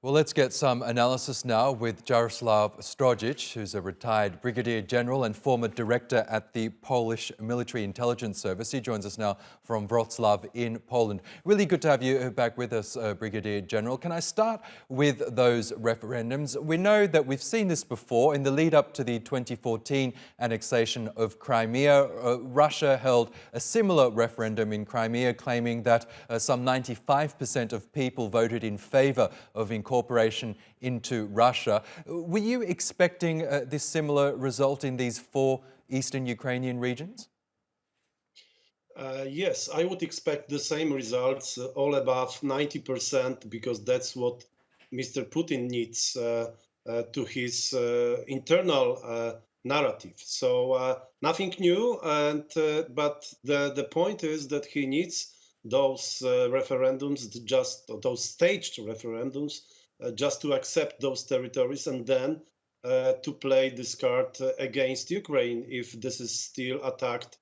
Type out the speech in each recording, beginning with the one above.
Well, let's get some analysis now with Jaroslaw Strozyk, who's a retired brigadier general and former director at the Polish Military Intelligence Service. He joins us now from Wrocław in Poland. Really good to have you back with us, Brigadier General. Can I start with those referendums? We know that we've seen this before in the lead up to the 2014 annexation of Crimea. Russia held a similar referendum in Crimea, claiming that some 95% of people voted in favour of incorporation into Russia. Were you expecting this similar result in these four eastern Ukrainian regions? Yes, I would expect the same results, all above 90%, because that's what Mr. Putin needs to his internal narrative. So nothing new, but the point is that he needs those referendums, just those staged referendums, just to accept those territories and then to play this card against Ukraine if this is still attacked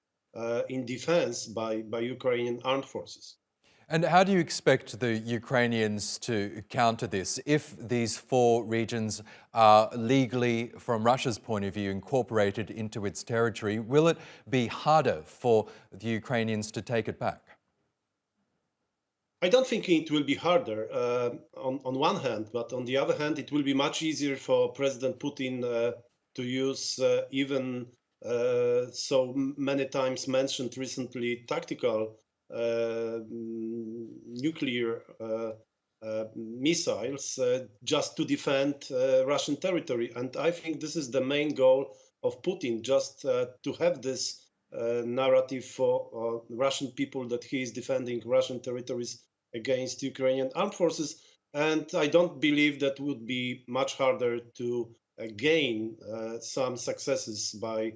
in defense by Ukrainian armed forces. And how do you expect the Ukrainians to counter this? If these four regions are legally, from Russia's point of view, incorporated into its territory, will it be harder for the Ukrainians to take it back? I don't think it will be harder on one hand, but on the other hand, it will be much easier for President Putin to use even so many times mentioned recently tactical nuclear missiles just to defend Russian territory. And I think this is the main goal of Putin, just to have this narrative for Russian people that he is defending Russian territories against Ukrainian armed forces. And I don't believe that would be much harder to gain some successes by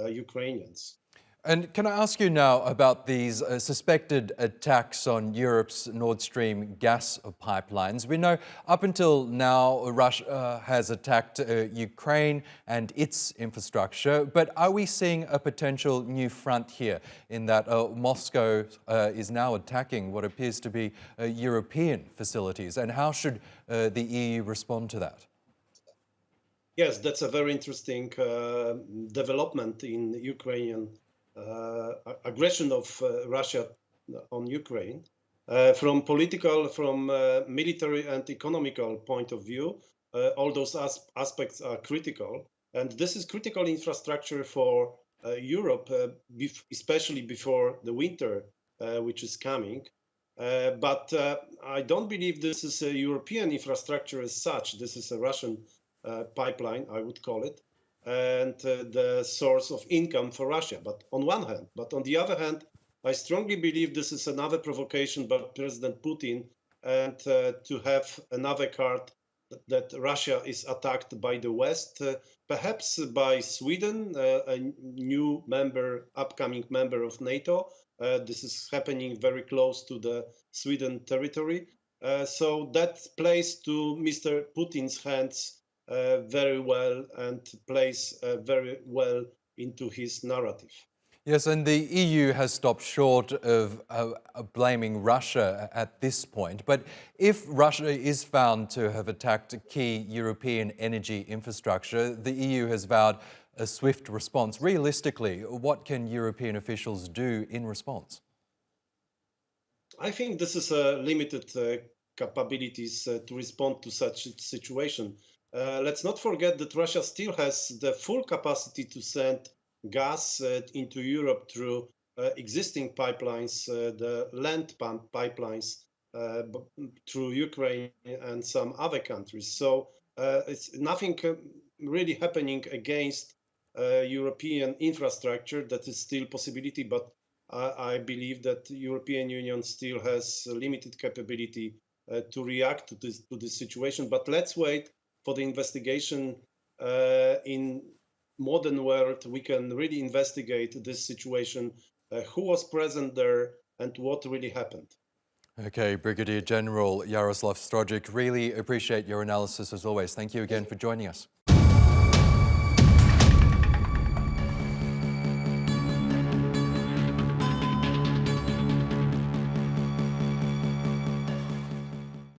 Ukrainians. And can I ask you now about these suspected attacks on Europe's Nord Stream gas pipelines? We know up until now Russia has attacked Ukraine and its infrastructure, but are we seeing a potential new front here in that Moscow is now attacking what appears to be European facilities? And how should the EU respond to that? Yes, that's a very interesting development in Ukrainian aggression of Russia on Ukraine. From political, from military and economical point of view, all those aspects are critical. And this is critical infrastructure for Europe, especially before the winter, which is coming. But I don't believe this is a European infrastructure as such. This is a Russian pipeline, I would call it, and the source of income for Russia. But on one hand, but on the other hand, I strongly believe this is another provocation by President Putin and to have another card that Russia is attacked by the West, perhaps by Sweden, a new member, upcoming member of NATO. This is happening very close to the Sweden territory. So that plays to Mr. Putin's hands very well and plays very well into his narrative. Yes, and the EU has stopped short of blaming Russia at this point. But if Russia is found to have attacked key European energy infrastructure, the EU has vowed a swift response. Realistically, what can European officials do in response? I think this is a limited capabilities to respond to such a situation. Let's not forget that Russia still has the full capacity to send gas into Europe through existing pipelines, the land pump pipelines through Ukraine and some other countries. So it's nothing really happening against European infrastructure. That is still a possibility, but I believe that the European Union still has limited capability to react to this situation. But let's wait for the investigation in modern world. We can really investigate this situation, who was present there and what really happened. Okay, Brigadier General Jaroslaw Strozyk, really appreciate your analysis as always. Thank you again for joining us.